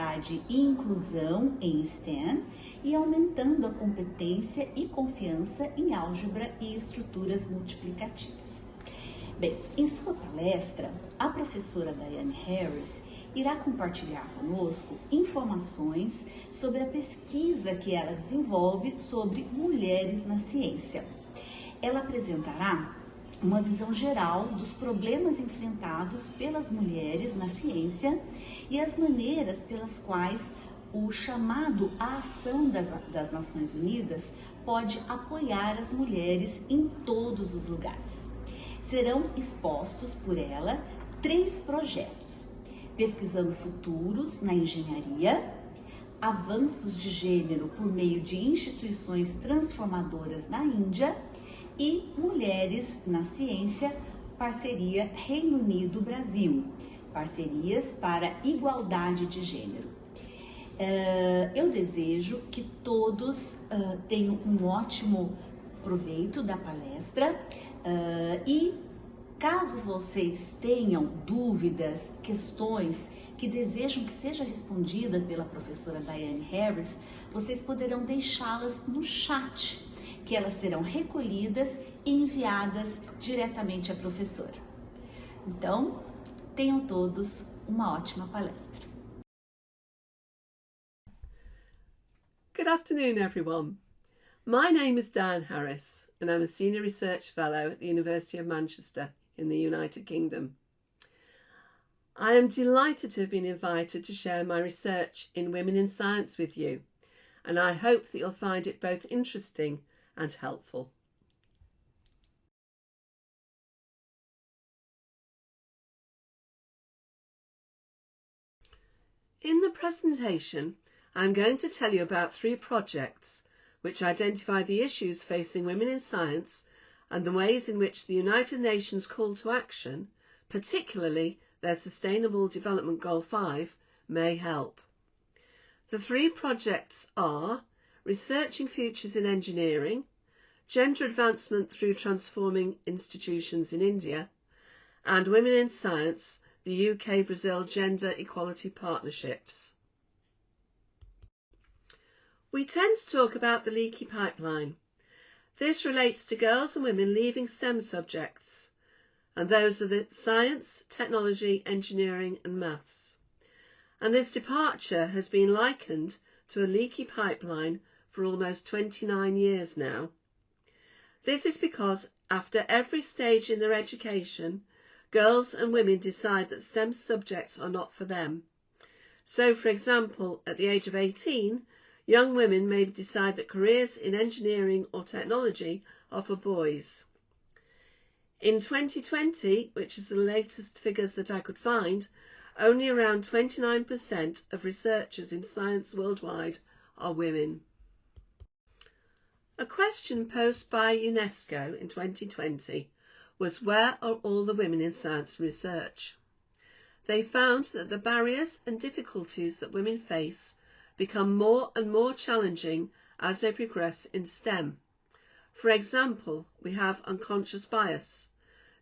diversidade e inclusão em STEM e aumentando a competência e confiança em álgebra e estruturas multiplicativas. Bem, em sua palestra, a professora Diane irá compartilhar conosco informações sobre a pesquisa que ela desenvolve sobre mulheres na ciência. Ela apresentará uma visão geral dos problemas enfrentados pelas mulheres na ciência e as maneiras pelas quais o chamado à ação das Nações Unidas pode apoiar as mulheres em todos os lugares. Serão expostos por ela 3 projetos: pesquisando futuros na engenharia, avanços de gênero por meio de instituições transformadoras na Índia e mulheres na ciência, parceria Reino Unido-Brasil, parcerias para igualdade de gênero. Eu desejo que todos tenham um ótimo proveito da palestra e caso vocês tenham dúvidas, questões que desejam que seja respondida pela professora Diane, vocês poderão deixá-las no chat, que elas serão recolhidas e enviadas diretamente à professora. Então, tenham todos uma ótima palestra. Good afternoon, everyone. My name is Diane Harris, and I'm a Senior Research Fellow at the University of Manchester in the United Kingdom. I am delighted to have been invited to share my research in Women in Science with you, and I hope that you'll find it both interesting and helpful. In the presentation, I'm going to tell you about 3 projects which identify the issues facing women in science and the ways in which the United Nations call to action, particularly their Sustainable Development Goal 5, may help. The 3 projects are Researching Futures in Engineering, Gender Advancement through Transforming Institutions in India, and Women in Science, the UK-Brazil Gender Equality Partnerships. We tend to talk about the leaky pipeline. This relates to girls and women leaving STEM subjects, and those are the science, technology, engineering and maths. And this departure has been likened to a leaky pipeline for almost 29 years now. This is because after every stage in their education, girls and women decide that STEM subjects are not for them. So, for example, at the age of 18, young women may decide that careers in engineering or technology are for boys. In 2020, which is the latest figures that I could find, only around 29% of researchers in science worldwide are women. A question posed by UNESCO in 2020 was, where are all the women in science research? They found that the barriers and difficulties that women face become more and more challenging as they progress in STEM. For example, we have unconscious bias,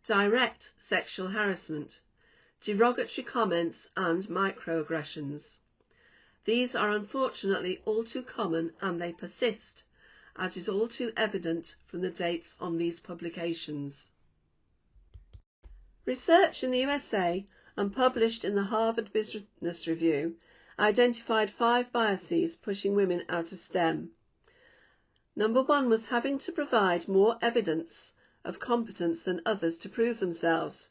direct sexual harassment, derogatory comments and microaggressions. These are unfortunately all too common and they persist, as is all too evident from the dates on these publications. Research in the USA and published in the Harvard Business Review identified 5 biases pushing women out of STEM. Number 1 was having to provide more evidence of competence than others to prove themselves.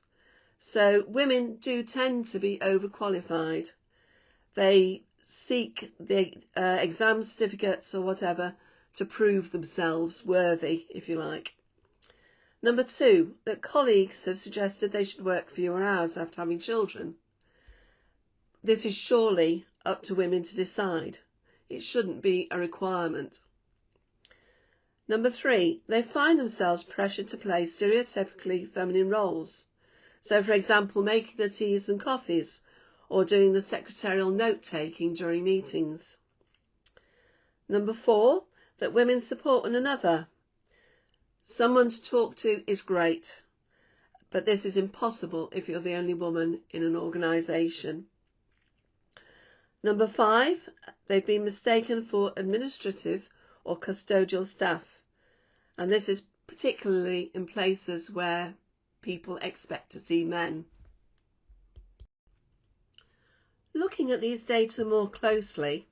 So women do tend to be overqualified. They seek the exam certificates or whatever to prove themselves worthy, if you like. Number 2, that colleagues have suggested they should work fewer hours after having children. This is surely up to women to decide. It shouldn't be a requirement. Number 3, they find themselves pressured to play stereotypically feminine roles. So, for example, making the teas and coffees or doing the secretarial note-taking during meetings. Number 4, that women support one another. Someone to talk to is great, but this is impossible if you're the only woman in an organisation. Number 5, they've been mistaken for administrative or custodial staff, and this is particularly in places where people expect to see men. Looking at these data more closely,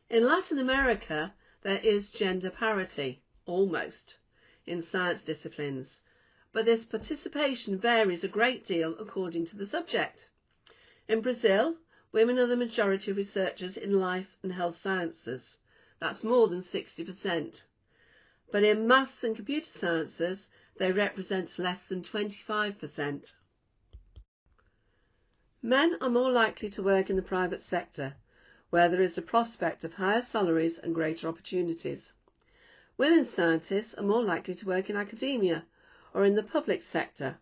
in Latin America there is gender parity, almost, in science disciplines, but this participation varies a great deal according to the subject. In Brazil, women are the majority of researchers in life and health sciences. That's more than 60%. But in maths and computer sciences, they represent less than 25%. Men are more likely to work in the private sector, where there is a prospect of higher salaries and greater opportunities. Women scientists are more likely to work in academia or in the public sector.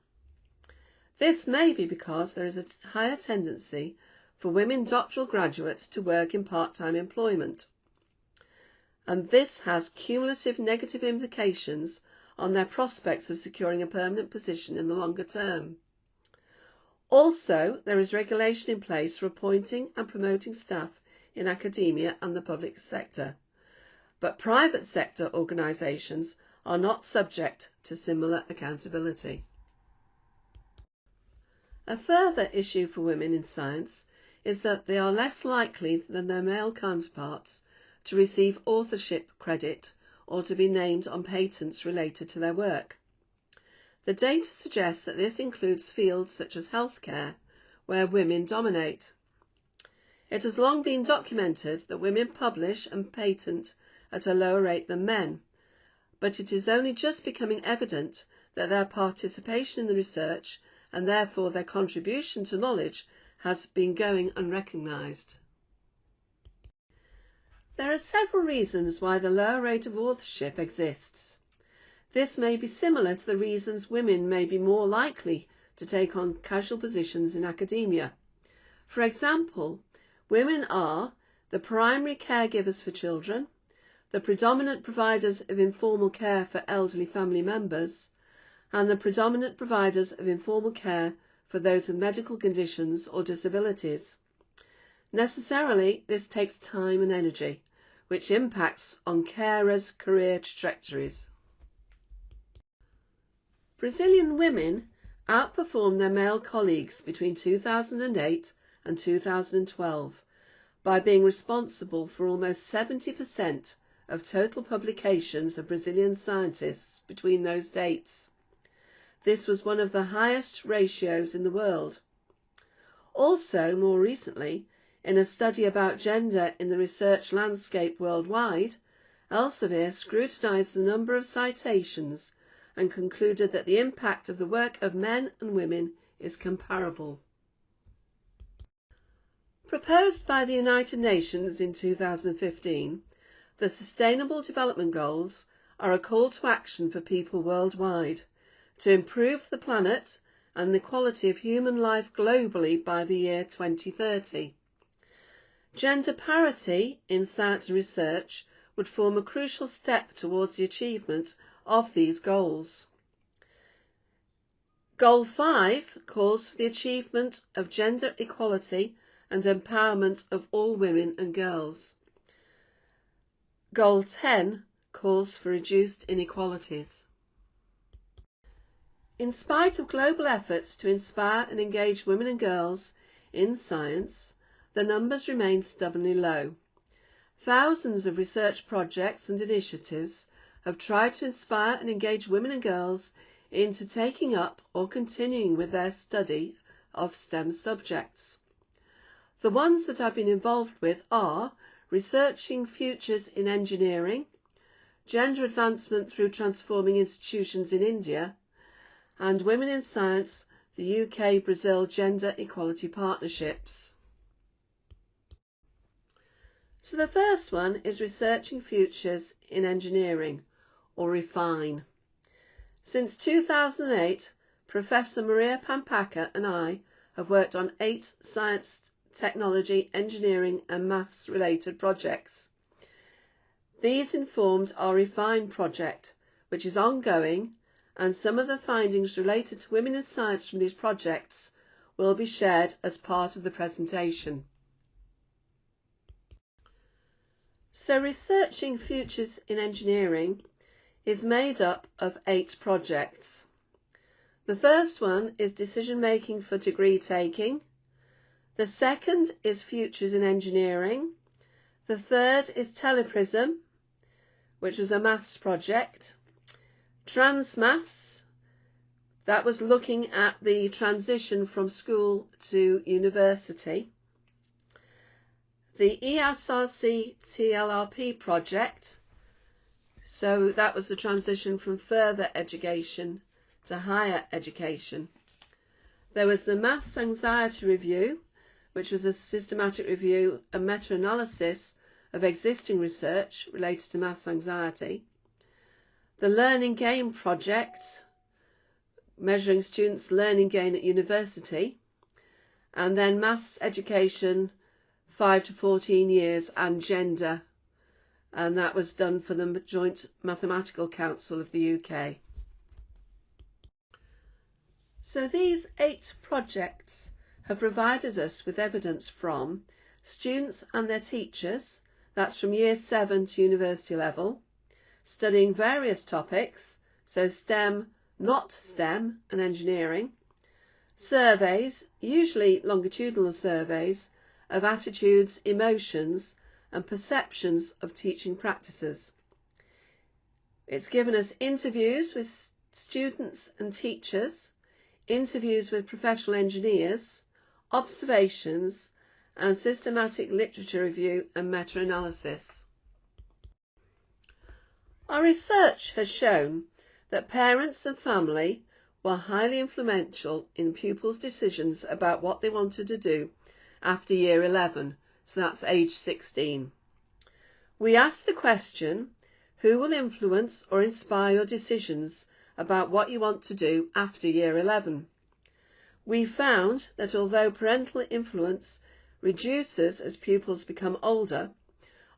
This may be because there is a higher tendency for women doctoral graduates to work in part-time employment, and this has cumulative negative implications on their prospects of securing a permanent position in the longer term. Also, there is regulation in place for appointing and promoting staff in academia and the public sector, but private sector organisations are not subject to similar accountability. A further issue for women in science is that they are less likely than their male counterparts to receive authorship credit or to be named on patents related to their work. The data suggests that this includes fields such as healthcare, where women dominate. It has long been documented that women publish and patent at a lower rate than men, but it is only just becoming evident that their participation in the research and therefore their contribution to knowledge has been going unrecognised. There are several reasons why the lower rate of authorship exists. This may be similar to the reasons women may be more likely to take on casual positions in academia. For example, women are the primary caregivers for children, the predominant providers of informal care for elderly family members, and the predominant providers of informal care for those with medical conditions or disabilities. Necessarily, this takes time and energy, which impacts on carers' career trajectories. Brazilian women outperformed their male colleagues between 2008 and 2012 by being responsible for almost 70% of total publications of Brazilian scientists between those dates. This was one of the highest ratios in the world. Also, more recently, in a study about gender in the research landscape worldwide, Elsevier scrutinised the number of citations and concluded that the impact of the work of men and women is comparable. Proposed by the United Nations in 2015, the Sustainable Development Goals are a call to action for people worldwide to improve the planet and the quality of human life globally by the year 2030. Gender parity in science and research would form a crucial step towards the achievement of these goals. Goal 5 calls for the achievement of gender equality and empowerment of all women and girls. Goal 10 calls for reduced inequalities. In spite of global efforts to inspire and engage women and girls in science, the numbers remain stubbornly low. Thousands of research projects and initiatives have tried to inspire and engage women and girls into taking up or continuing with their study of STEM subjects. The ones that I've been involved with are Researching Futures in Engineering, Gender Advancement through Transforming Institutions in India, and Women in Science, the UK-Brazil Gender Equality Partnerships. So the first one is Researching Futures in Engineering, or REFINE. Since 2008, Professor Maria Pampaka and I have worked on 8 science, technology, engineering and maths related projects. These informed our REFINE project, which is ongoing, and some of the findings related to women in science from these projects will be shared as part of the presentation. So researching futures in engineering is made up of 8 projects. The first one is decision making for degree taking. The second is futures in engineering. The third is Teleprism, which was a maths project. Transmaths, that was looking at the transition from school to university. The ESRC TLRP project, so that was the transition from further education to higher education. There was the Maths Anxiety Review, which was a systematic review and meta-analysis of existing research related to maths anxiety. The Learning Gain project, measuring students' learning gain at university. And then Maths Education 5 to 14 years and Gender, and that was done for the Joint Mathematical Council of the UK. So these 8 projects have provided us with evidence from students and their teachers, that's from year 7 to university level, studying various topics, so STEM, not STEM and engineering, surveys, usually longitudinal surveys, of attitudes, emotions and perceptions of teaching practices. It's given us interviews with students and teachers, interviews with professional engineers, observations and systematic literature review and meta-analysis. Our research has shown that parents and family were highly influential in pupils' decisions about what they wanted to do after year 11, so that's age 16. We asked the question, who will influence or inspire your decisions about what you want to do after year 11? We found that although parental influence reduces as pupils become older,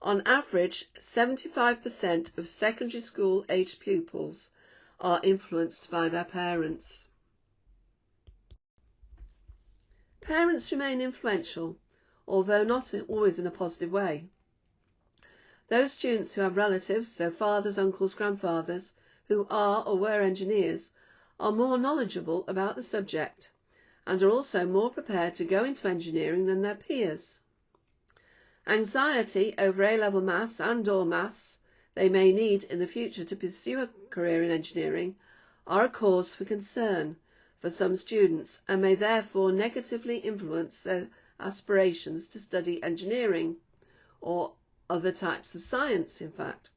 on average 75% of secondary school aged pupils are influenced by their parents. Parents remain influential, although not always in a positive way. Those students who have relatives, so fathers, uncles, grandfathers, who are or were engineers, are more knowledgeable about the subject and are also more prepared to go into engineering than their peers. Anxiety over A-level maths and/or maths they may need in the future to pursue a career in engineering are a cause for concern for some students and may therefore negatively influence their aspirations to study engineering or other types of science, in fact.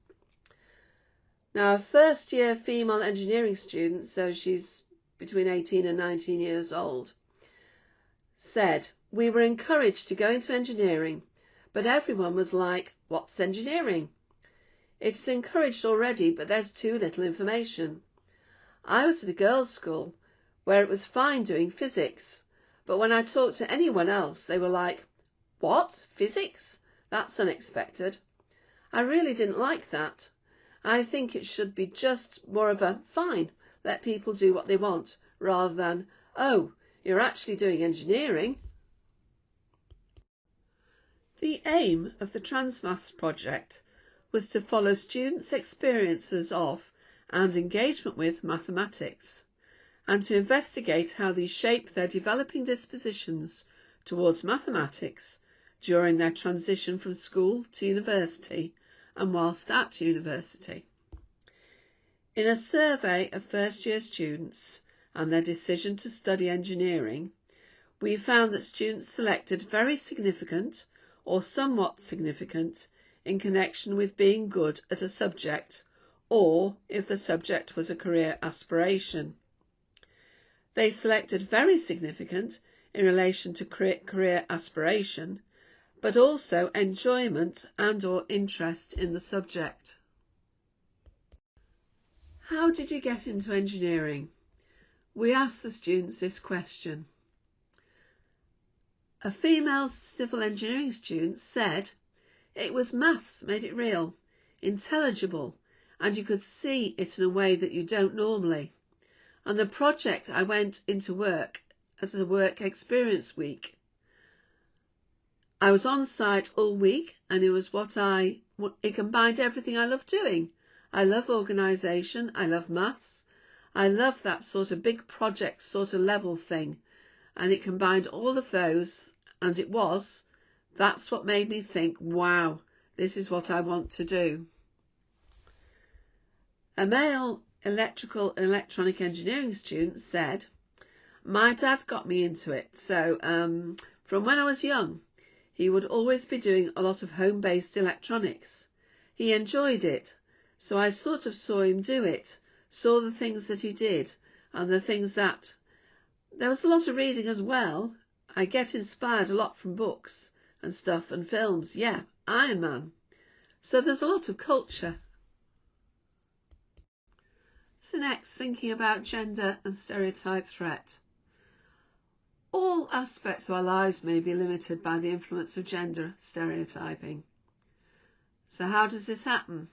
Now, a first-year female engineering student, so she's between 18 and 19 years old, said, "We were encouraged to go into engineering, but everyone was like, 'What's engineering?' It's encouraged already, but there's too little information. I was at a girls' school where it was fine doing physics, but when I talked to anyone else, they were like, 'What? Physics? That's unexpected.' I really didn't like that. I think it should be just more of a, fine, let people do what they want, rather than, oh, you're actually doing engineering." The aim of the Transmaths project was to follow students' experiences of and engagement with mathematics, and to investigate how these shape their developing dispositions towards mathematics during their transition from school to university and whilst at university. In a survey of first-year students and their decision to study engineering, we found that students selected very significant or somewhat significant in connection with being good at a subject or if the subject was a career aspiration. They selected very significant in relation to career aspiration, but also enjoyment and/or interest in the subject. How did you get into engineering? We asked the students this question. A female civil engineering student said, "It was maths made it real, intelligible, and you could see it in a way that you don't normally. On the project I went into work as a work experience week. I was on site all week and it was what I it combined everything I love doing. I love organisation, I love maths, I love that sort of big project sort of level thing, and it combined all of those, and that's what made me think, wow, this is what I want to do. A male electrical and electronic engineering student said, my dad got me into it, so from when I was young, he would always be doing a lot of home-based electronics. He enjoyed it, so I sort of saw him do it, saw the things that he did, and the things that... There was a lot of reading as well. I get inspired a lot from books and stuff and films. Yeah, Iron Man. So there's a lot of culture. So next, thinking about gender and stereotype threat. All aspects of our lives may be limited by the influence of gender stereotyping. So how does this happen?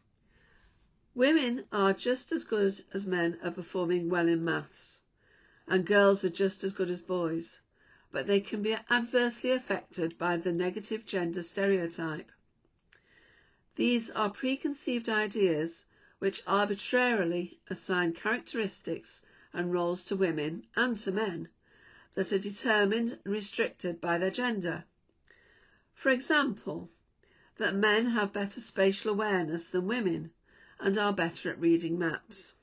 Women are just as good as men at performing well in maths, and girls are just as good as boys, but they can be adversely affected by the negative gender stereotype. These are preconceived ideas which arbitrarily assign characteristics and roles to women and to men that are determined and restricted by their gender. For example, that men have better spatial awareness than women and are better at reading maps.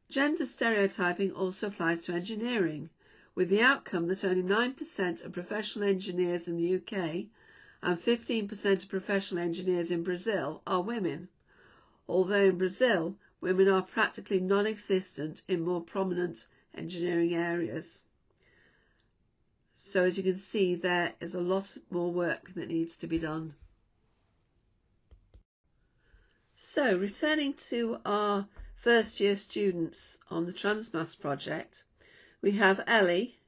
Gender stereotyping also applies to engineering, with the outcome that only 9% of professional engineers in the UK and 15% of professional engineers in Brazil are women, although in Brazil women are practically non-existent in more prominent engineering areas. So as you can see, there is a lot more work that needs to be done. So returning to our first year students on the Transmaths project, we have Ellie,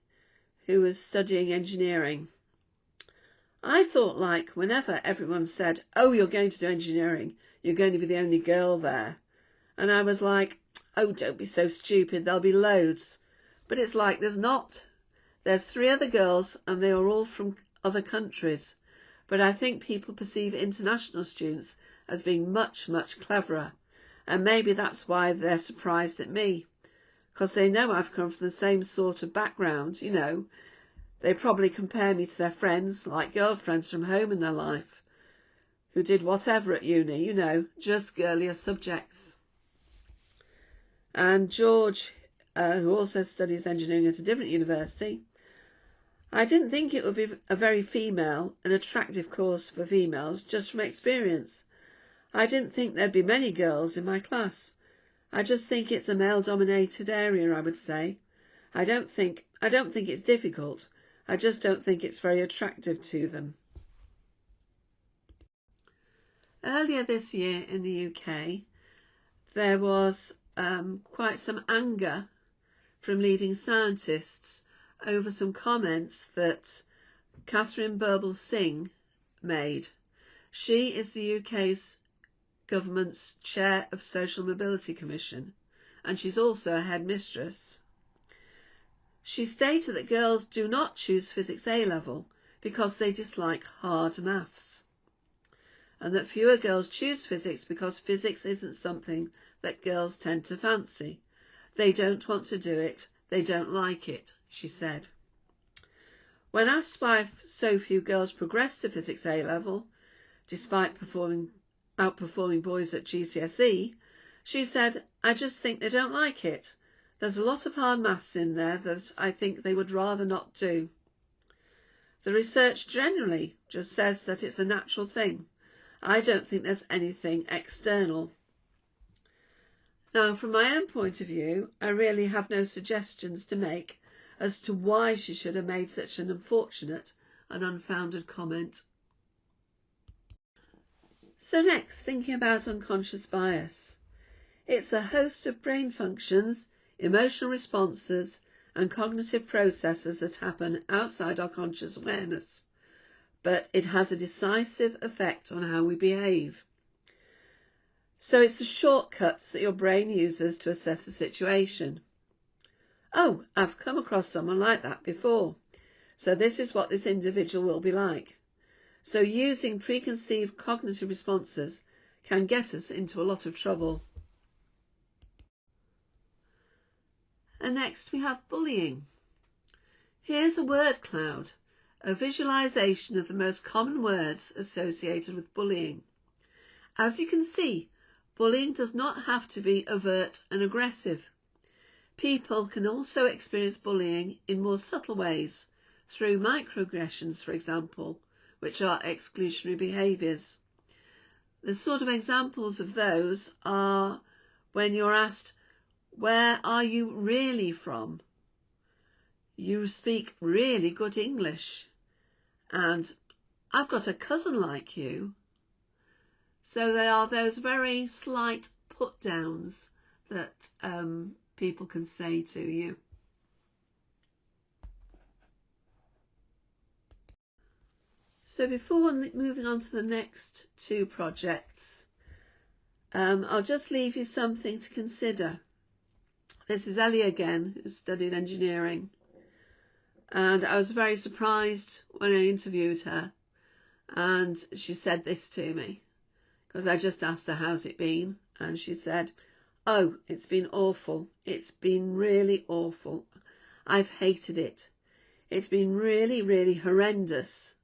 who is studying engineering. I thought, like, whenever everyone said, oh, you're going to do engineering, you're going to be the only girl there. And I was like, oh, don't be so stupid, there'll be loads. But it's like there's not. There's 3 other girls and they are all from other countries. But I think people perceive international students as being much, much cleverer. And maybe that's why they're surprised at me. Because they know I've come from the same sort of background, you know. They probably compare me to their friends, like girlfriends from home in their life, who did whatever at uni, you know, just girlier subjects. And George, who also studies engineering at a different university, I didn't think it would be a very female and attractive course for females just from experience. I didn't think there'd be many girls in my class. I just think it's a male-dominated area, I would say. I don't think it's difficult. I just don't think it's very attractive to them. Earlier this year in the UK, there was quite some anger from leading scientists over some comments that Catherine Birbalsingh made. She is the UK's government's chair of Social Mobility Commission, and she's also a headmistress. She stated that girls do not choose physics A-level because they dislike hard maths, and that fewer girls choose physics because physics isn't something that girls tend to fancy. They don't want to do it, they don't like it, she said. When asked why so few girls progress to physics A-level, despite outperforming boys at GCSE, she said, I just think they don't like it. There's a lot of hard maths in there that I think they would rather not do. The research generally just says that it's a natural thing. I don't think there's anything external. Now, from my own point of view, I really have no suggestions to make as to why she should have made such an unfortunate and unfounded comment. So next, thinking about unconscious bias. It's a host of brain functions, emotional responses and cognitive processes that happen outside our conscious awareness, but it has a decisive effect on how we behave. So it's the shortcuts that your brain uses to assess a situation. Oh, I've come across someone like that before, so this is what this individual will be like. So using preconceived cognitive responses can get us into a lot of trouble. And next we have bullying. Here's a word cloud, a visualization of the most common words associated with bullying. As you can see, bullying does not have to be overt and aggressive. People can also experience bullying in more subtle ways, through microaggressions, for example, which are exclusionary behaviours. The sort of examples of those are when you're asked, "Where are you really from?" "You speak really good English," and "I've got a cousin like you." So they are those very slight put-downs that people can say to you. So before moving on to the next two projects, I'll just leave you something to consider. This is Ellie again, who studied engineering. And I was very surprised when I interviewed her. And she said this to me, because I just asked her, "How's it been?" And she said, "Oh, it's been awful. It's been really awful. I've hated it. It's been really, really horrendous."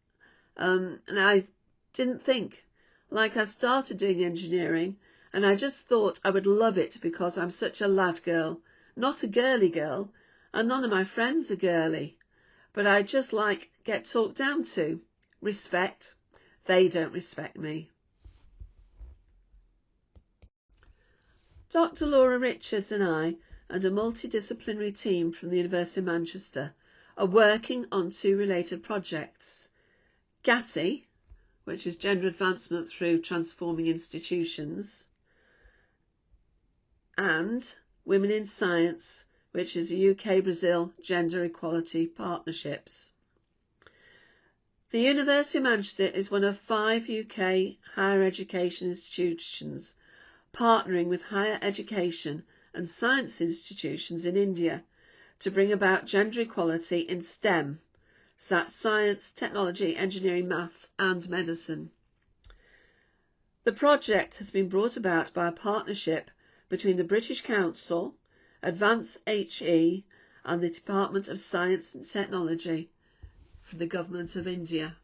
And I didn't think. Like, I started doing engineering and I just thought I would love it because I'm such a lad girl, not a girly girl, and none of my friends are girly. But I just get talked down to. Respect. They don't respect me. Dr. Laura Richards and I and a multidisciplinary team from the University of Manchester are working on two related projects. GATI, which is Gender Advancement Through Transforming Institutions, and Women in Science, which is UK-Brazil Gender Equality Partnerships. The University of Manchester is one of 5 UK higher education institutions partnering with higher education and science institutions in India to bring about gender equality in STEM. So that's science, technology, engineering, maths and medicine. The project has been brought about by a partnership between the British Council, Advance HE and the Department of Science and Technology for the Government of India.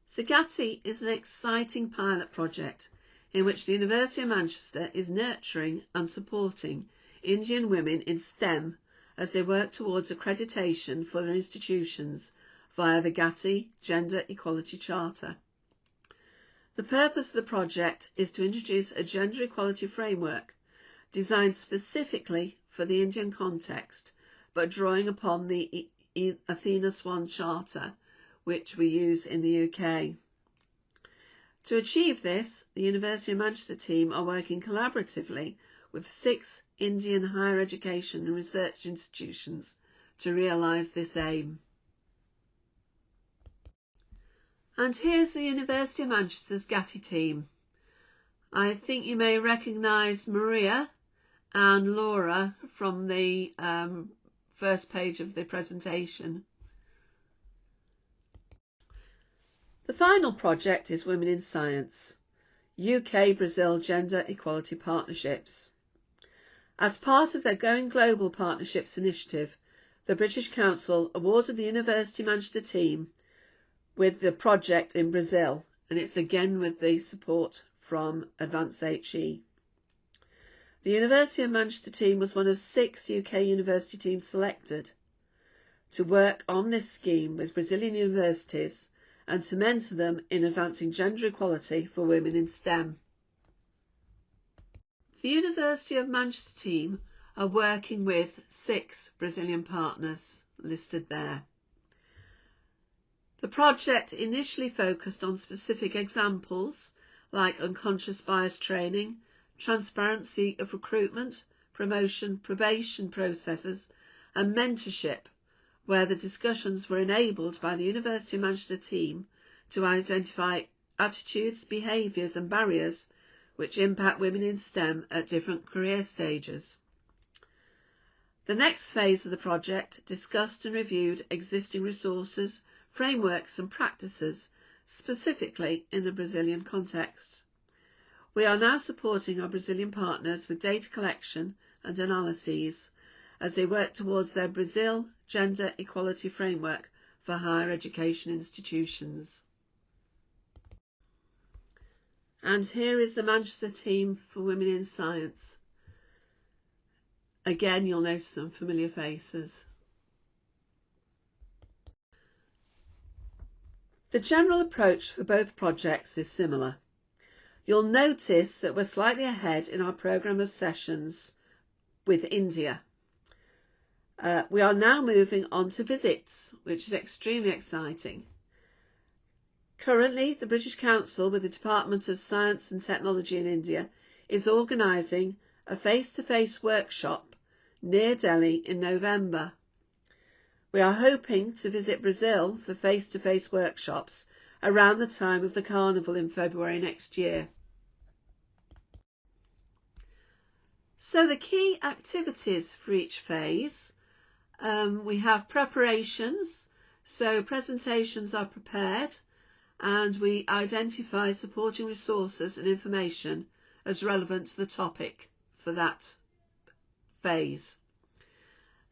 CICTED is an exciting pilot project in which the University of Manchester is nurturing and supporting Indian women in STEM as they work towards accreditation for their institutions via the GATI Gender Equality Charter. The purpose of the project is to introduce a gender equality framework designed specifically for the Indian context, but drawing upon the Athena Swan Charter, which we use in the UK. To achieve this, the University of Manchester team are working collaboratively with 6 Indian higher education and research institutions to realise this aim. And here's the University of Manchester's GATI team. I think you may recognise Maria and Laura from the first page of the presentation. The final project is Women in Science, UK-Brazil Gender Equality Partnerships. As part of their Going Global Partnerships initiative, the British Council awarded the University of Manchester team with the project in Brazil, and it's again with the support from Advance HE. The University of Manchester team was one of 6 UK university teams selected to work on this scheme with Brazilian universities and to mentor them in advancing gender equality for women in STEM. The University of Manchester team are working with 6 Brazilian partners listed there. The project initially focused on specific examples like unconscious bias training, transparency of recruitment, promotion, probation processes and mentorship, where the discussions were enabled by the University of Manchester team to identify attitudes, behaviours and barriers which impact women in STEM at different career stages. The next phase of the project discussed and reviewed existing resources, frameworks and practices, specifically in the Brazilian context. We are now supporting our Brazilian partners with data collection and analyses as they work towards their Brazil Gender Equality Framework for higher education institutions. And here is the Manchester team for Women in Science. Again, you'll notice some familiar faces. The general approach for both projects is similar. You'll notice that we're slightly ahead in our programme of sessions with India. We are now moving on to visits, which is extremely exciting. Currently, the British Council with the Department of Science and Technology in India is organising a face-to-face workshop near Delhi in November. We are hoping to visit Brazil for face-to-face workshops around the time of the Carnival in February next year. So the key activities for each phase, we have preparations, so presentations are prepared and we identify supporting resources and information as relevant to the topic for that phase.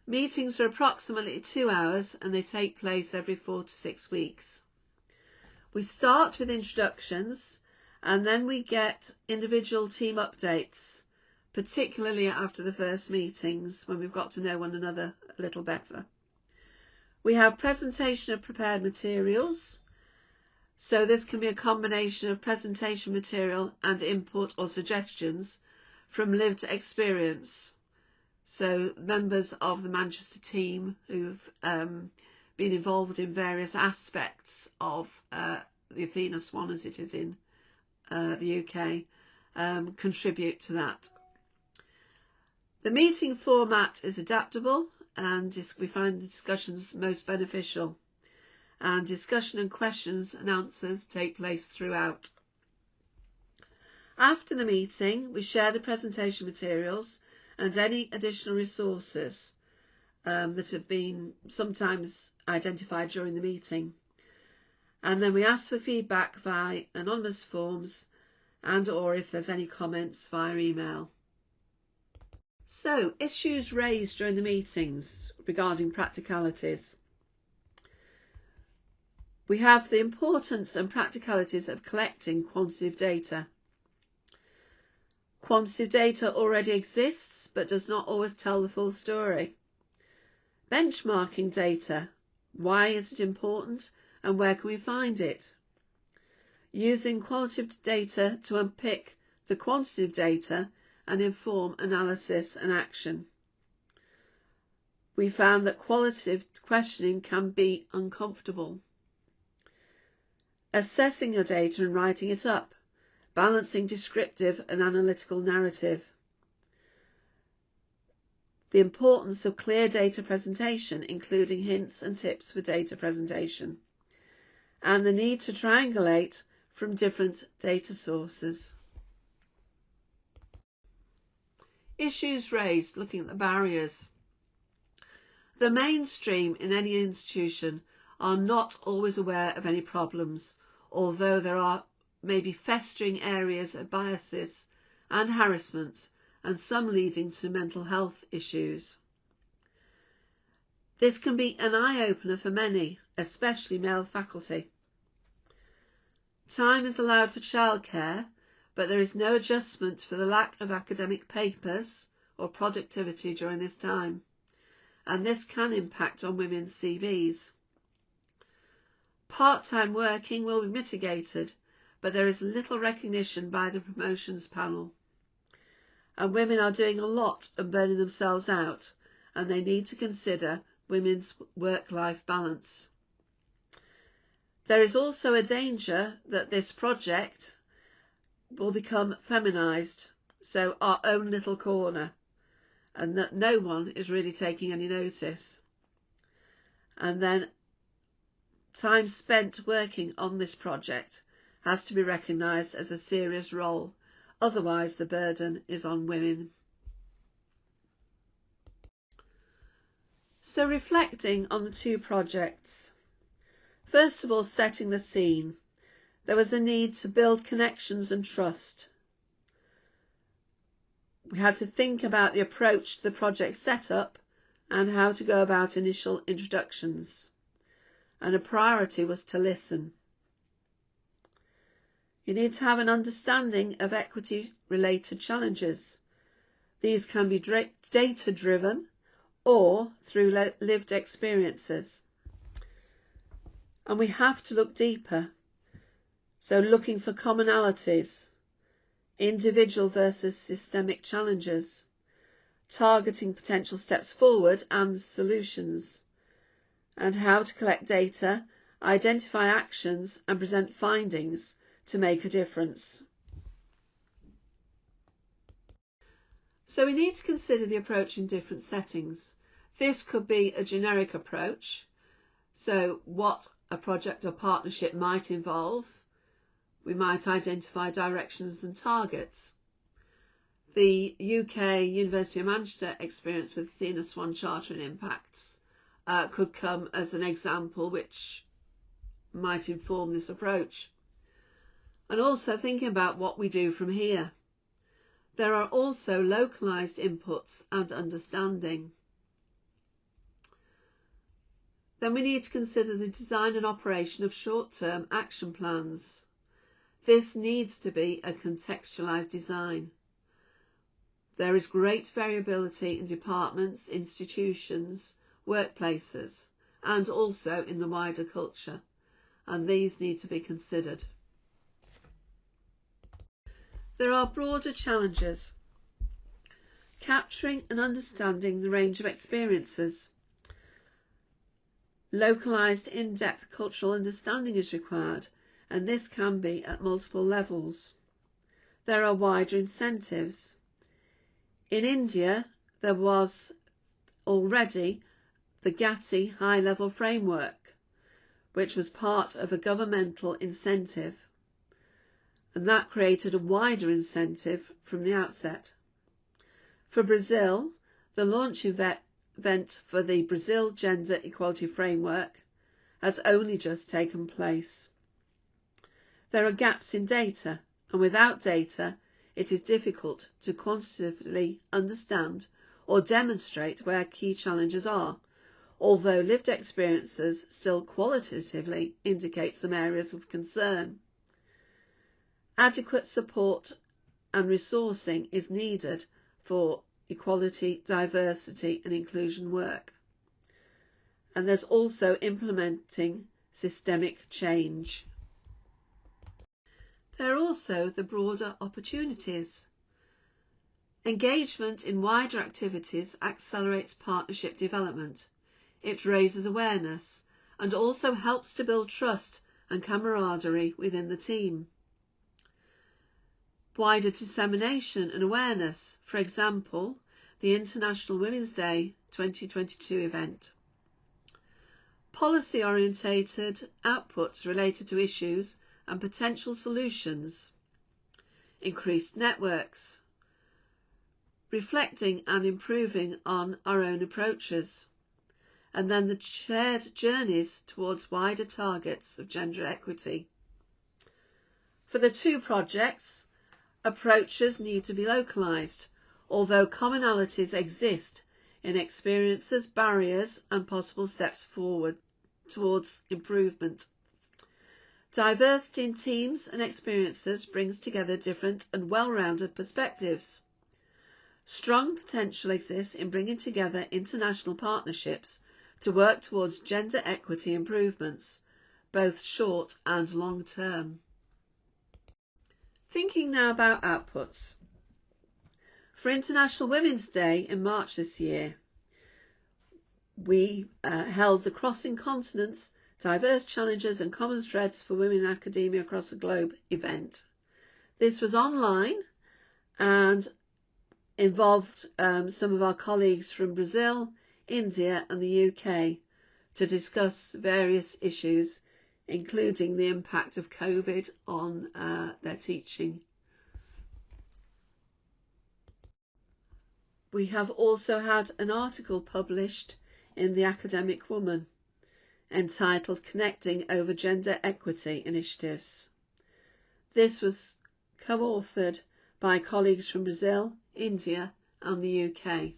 Meetings are approximately 2 hours and they take place every 4 to 6 weeks. We start with introductions and then we get individual team updates, particularly after the first meetings when we've got to know one another a little better. We have presentation of prepared materials. So this can be a combination of presentation material and input or suggestions from lived experience. So members of the Manchester team who've been involved in various aspects of the Athena Swan, as it is in the UK, contribute to that. The meeting format is adaptable and we find the discussions most beneficial. And discussion and questions and answers take place throughout. After the meeting, we share the presentation materials and any additional resources that have been sometimes identified during the meeting. And then we ask for feedback via anonymous forms and or if there's any comments via email. So, issues raised during the meetings regarding practicalities. We have the importance and practicalities of collecting quantitative data. Quantitative data already exists but does not always tell the full story. Benchmarking data. Why is it important and where can we find it? Using qualitative data to unpick the quantitative data and inform analysis and action. We found that qualitative questioning can be uncomfortable. Assessing your data and writing it up, balancing descriptive and analytical narrative. The importance of clear data presentation, including hints and tips for data presentation, and the need to triangulate from different data sources. Issues raised, looking at the barriers. The mainstream in any institution are not always aware of any problems, although there are maybe festering areas of biases and harassment, and some leading to mental health issues. This can be an eye-opener for many, especially male faculty. Time is allowed for childcare, but there is no adjustment for the lack of academic papers or productivity during this time, and this can impact on women's CVs. Part-time working will be mitigated, but there is little recognition by the promotions panel. And women are doing a lot and burning themselves out, and they need to consider women's work-life balance. There is also a danger that this project will become feminised, so our own little corner, and that no one is really taking any notice. And then time spent working on this project has to be recognised as a serious role, otherwise the burden is on women. So reflecting on the two projects. First of all, setting the scene. There was a need to build connections and trust. We had to think about the approach to the project setup and how to go about initial introductions. And a priority was to listen. You need to have an understanding of equity-related challenges. These can be data-driven or through lived experiences. And we have to look deeper. So looking for commonalities, individual versus systemic challenges, targeting potential steps forward and solutions, and how to collect data, identify actions and present findings to make a difference. So we need to consider the approach in different settings. This could be a generic approach, so what a project or partnership might involve. We might identify directions and targets. The UK University of Manchester experience with Athena Swan Charter and Impacts could come as an example which might inform this approach. And also thinking about what we do from here. There are also localised inputs and understanding. Then we need to consider the design and operation of short-term action plans. This needs to be a contextualised design. There is great variability in departments, institutions, workplaces, and also in the wider culture, and these need to be considered. There are broader challenges. Capturing and understanding the range of experiences. Localised in-depth cultural understanding is required, and this can be at multiple levels. There are wider incentives. In India, there was already the GATI high-level framework, which was part of a governmental incentive, and that created a wider incentive from the outset. For Brazil, the launch event for the Brazil Gender Equality Framework has only just taken place. There are gaps in data, and without data, it is difficult to quantitatively understand or demonstrate where key challenges are, although lived experiences still qualitatively indicate some areas of concern. Adequate support and resourcing is needed for equality, diversity and inclusion work. And there's also implementing systemic change. There are also the broader opportunities. Engagement in wider activities accelerates partnership development. It raises awareness and also helps to build trust and camaraderie within the team. Wider dissemination and awareness, for example, the International Women's Day 2022 event. Policy-orientated outputs related to issues and potential solutions. Increased networks. Reflecting and improving on our own approaches. And then the shared journeys towards wider targets of gender equity. For the two projects, approaches need to be localised, although commonalities exist in experiences, barriers and possible steps forward towards improvement. Diversity in teams and experiences brings together different and well-rounded perspectives. Strong potential exists in bringing together international partnerships to work towards gender equity improvements, both short and long term. Thinking now about outputs. For International Women's Day in March this year, we held the Crossing Continents, Diverse Challenges and Common Threads for Women in Academia Across the Globe event. This was online and involved some of our colleagues from Brazil, India and the UK to discuss various issues, including the impact of COVID on their teaching. We have also had an article published in the Academic Woman. entitled Connecting Over Gender Equity Initiatives. This was co-authored by colleagues from Brazil, India and the UK.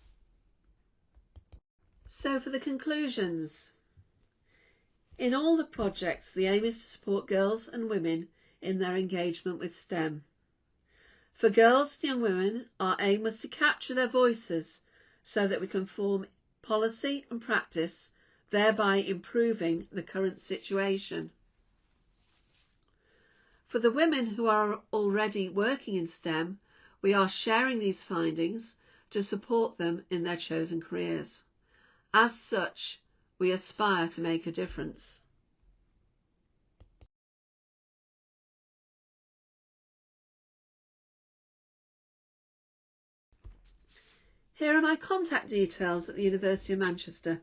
So for the conclusions. In all the projects, the aim is to support girls and women in their engagement with STEM. For girls and young women, our aim was to capture their voices so that we can form policy and practice, thereby improving the current situation. For the women who are already working in STEM, we are sharing these findings to support them in their chosen careers. As such, we aspire to make a difference. Here are my contact details at the University of Manchester.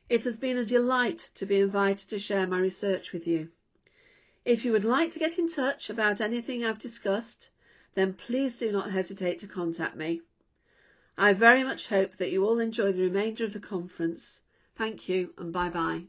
It has been a delight to be invited to share my research with you. If you would like to get in touch about anything I've discussed, then please do not hesitate to contact me. I very much hope that you all enjoy the remainder of the conference. Thank you and bye-bye.